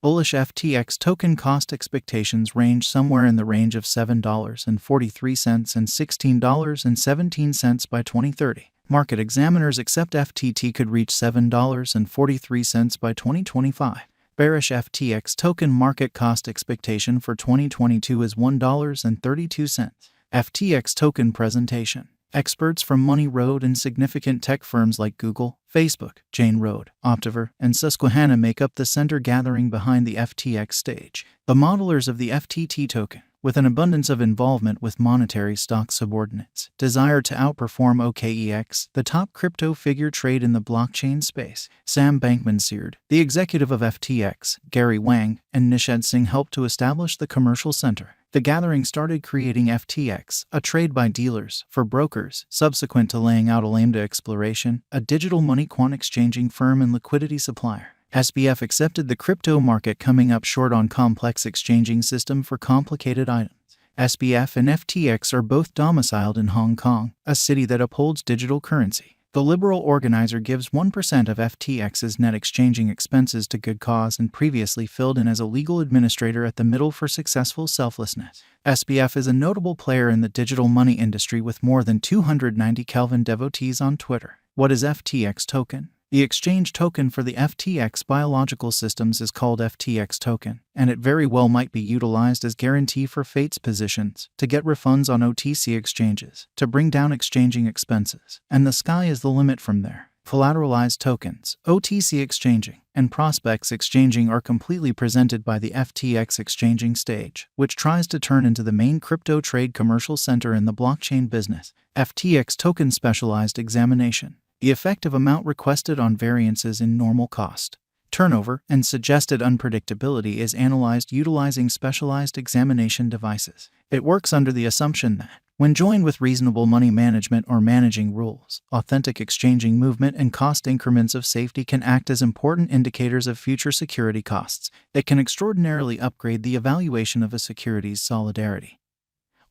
Bullish FTX token cost expectations range somewhere in the range of $7.43 and $16.17 by 2030. Market examiners accept FTT could reach $7.43 by 2025. Bearish FTX token market cost expectation for 2022 is $1.32. FTX token presentation. Experts from Money Road and significant tech firms like Google, Facebook, Jane Road, Optiver, and Susquehanna make up the center gathering behind the FTX stage. The modelers of the FTT token, with an abundance of involvement with monetary stock subordinates, desire to outperform OKEX, the top crypto figure trade in the blockchain space. Sam Bankman-Fried, the executive of FTX, Gary Wang, and Nishad Singh helped to establish the commercial center. The gathering started creating FTX, a trade by dealers, for brokers, subsequent to laying out Lambda Exploration, a digital money quant exchanging firm and liquidity supplier. SBF accepted the crypto market coming up short on complex exchanging system for complicated items. SBF and FTX are both domiciled in Hong Kong, a city that upholds digital currency. The liberal organizer gives 1% of FTX's net exchanging expenses to good cause and previously filled in as a legal administrator at the Middle for Successful Selflessness. SBF is a notable player in the digital money industry with more than 290 Kelvin devotees on Twitter. What is FTX token? The exchange token for the FTX biological systems is called FTX token, and it very well might be utilized as guarantee for Ftx positions, to get refunds on OTC exchanges, to bring down exchanging expenses, and the sky is the limit from there. Collateralized tokens, OTC exchanging, and prospects exchanging are completely presented by the FTX exchanging stage, which tries to turn into the main crypto trade commercial center in the blockchain business. FTX token specialized examination. The effective amount requested on variances in normal cost, turnover, and suggested unpredictability is analyzed utilizing specialized examination devices. It works under the assumption that, when joined with reasonable money management or managing rules, authentic exchanging movement and cost increments of safety can act as important indicators of future security costs. It can extraordinarily upgrade the evaluation of a security's solidarity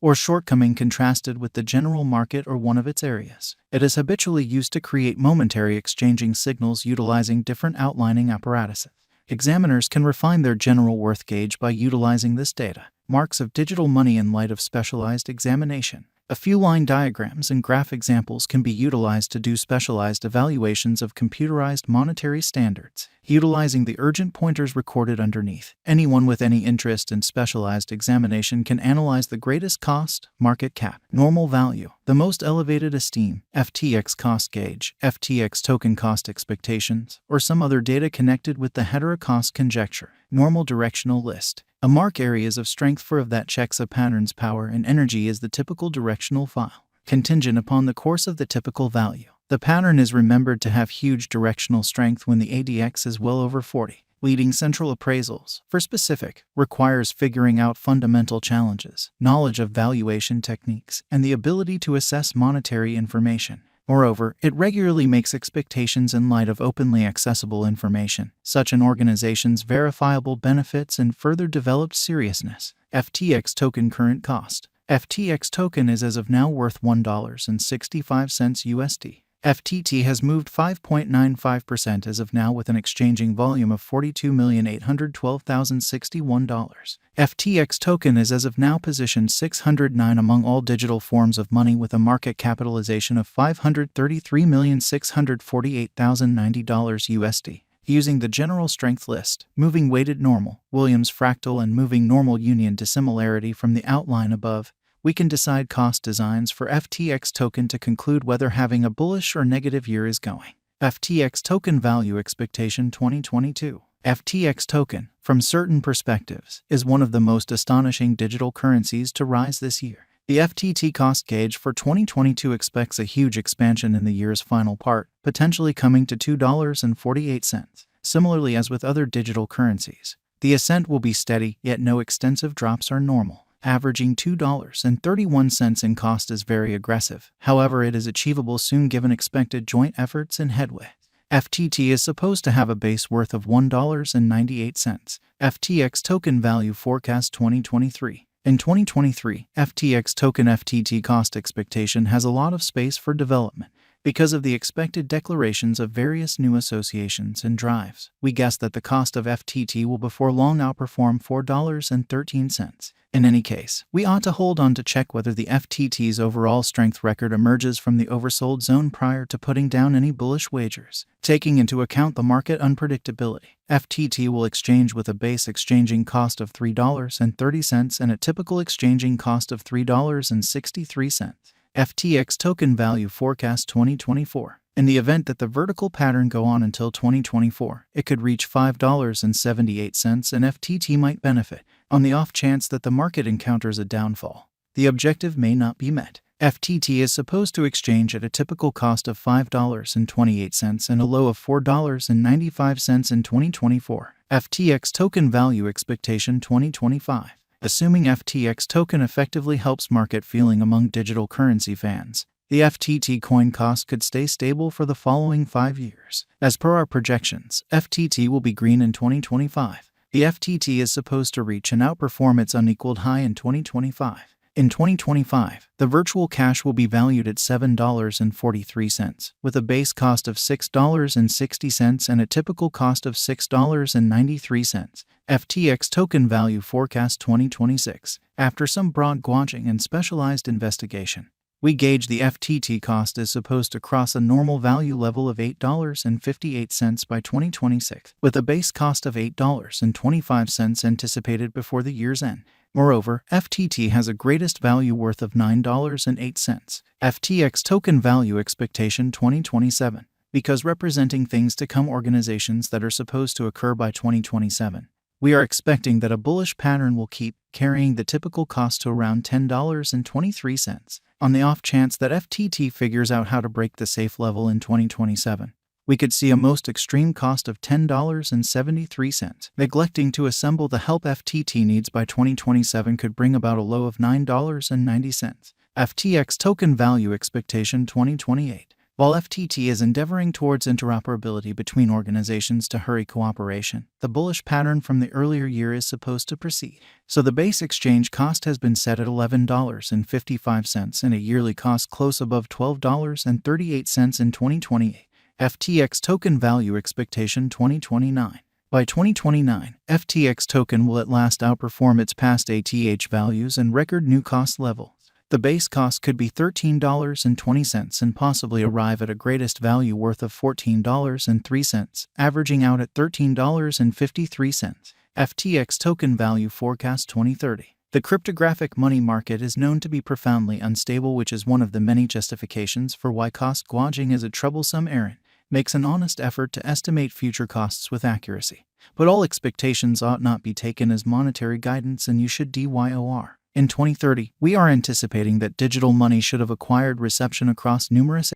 or shortcoming contrasted with the general market or one of its areas. It is habitually used to create momentary exchanging signals utilizing different outlining apparatuses. Examiners can refine their general worth gauge by utilizing this data. Marks of digital money in light of specialized examination. A few line diagrams and graph examples can be utilized to do specialized evaluations of computerized monetary standards, utilizing the urgent pointers recorded underneath. Anyone with any interest in specialized examination can analyze the greatest cost, market cap, normal value, the most elevated esteem, FTX cost gauge, FTX token cost expectations, or some other data connected with the heterocost conjecture. Normal directional list. A mark areas of strength for of that checks a pattern's power and energy is the typical directional file. Contingent upon the course of the typical value. The pattern is remembered to have huge directional strength when the ADX is well over 40. Leading central appraisals, for specific, requires figuring out fundamental challenges, knowledge of valuation techniques, and the ability to assess monetary information. Moreover, it regularly makes expectations in light of openly accessible information, such an organization's verifiable benefits and further developed seriousness. FTX token current cost. FTX token is as of now worth $1.65 USD. FTT has moved 5.95% as of now with an exchanging volume of $42,812,061. FTX token is as of now positioned 609 among all digital forms of money with a market capitalization of $533,648,090 USD. Using the general strength list, moving weighted normal, Williams fractal and moving normal union dissimilarity from the outline above, we can decide cost designs for FTX token to conclude whether having a bullish or negative year is going. FTX token value expectation 2022. FTX token, from certain perspectives, is one of the most astonishing digital currencies to rise this year. The FTT cost gauge for 2022 expects a huge expansion in the year's final part, potentially coming to $2.48. Similarly as with other digital currencies, the ascent will be steady, yet no extensive drops are normal. Averaging $2.31 in cost is very aggressive. However, it is achievable soon given expected joint efforts and headway. FTT is supposed to have a base worth of $1.98. FTX token value forecast 2023. In 2023, FTX token FTT cost expectation has a lot of space for development. Because of the expected declarations of various new associations and drives, we guess that the cost of FTT will before long outperform $4.13. In any case, we ought to hold on to check whether the FTT's overall strength record emerges from the oversold zone prior to putting down any bullish wagers. Taking into account the market unpredictability, FTT will exchange with a base exchanging cost of $3.30 and a typical exchanging cost of $3.63. FTX token value forecast 2024. In the event that the vertical pattern go on until 2024, it could reach $5.78 and FTT might benefit. On the off chance that the market encounters a downfall, the objective may not be met. FTT is supposed to exchange at a typical cost of $5.28 and a low of $4.95 in 2024. FTX token value expectation 2025. Assuming FTX token effectively helps market feeling among digital currency fans, the FTT coin cost could stay stable for the following 5 years. As per our projections, FTT will be green in 2025. The FTT is supposed to reach and outperform its unequaled high in 2025. In 2025, the virtual cash will be valued at $7.43, with a base cost of $6.60 and a typical cost of $6.93. FTX token value forecast 2026. After some broad gauging and specialized investigation, we gauge the FTT cost is supposed to cross a normal value level of $8.58 by 2026, with a base cost of $8.25 anticipated before the year's end. Moreover, FTT has a greatest value worth of $9.08. FTX token value expectation 2027. Because representing things to come organizations that are supposed to occur by 2027, we are expecting that a bullish pattern will keep carrying the typical cost to around $10.23. On the off chance that FTT figures out how to break the safe level in 2027, we could see a most extreme cost of $10.73. Neglecting to assemble the help FTT needs by 2027 could bring about a low of $9.90. FTX token value expectation 2028. While FTT is endeavoring towards interoperability between organizations to hurry cooperation, the bullish pattern from the earlier year is supposed to proceed. So the base exchange cost has been set at $11.55 and a yearly cost close above $12.38 in 2028. FTX token value expectation 2029. By 2029, FTX token will at last outperform its past ATH values and record new cost levels. The base cost could be $13.20 and possibly arrive at a greatest value worth of $14.03, averaging out at $13.53. FTX token value forecast 2030. The cryptographic money market is known to be profoundly unstable, which is one of the many justifications for why cost gouging is a troublesome errand. Makes an honest effort to estimate future costs with accuracy. But all expectations ought not be taken as monetary guidance, and you should DYOR. In 2030, we are anticipating that digital money should have acquired reception across numerous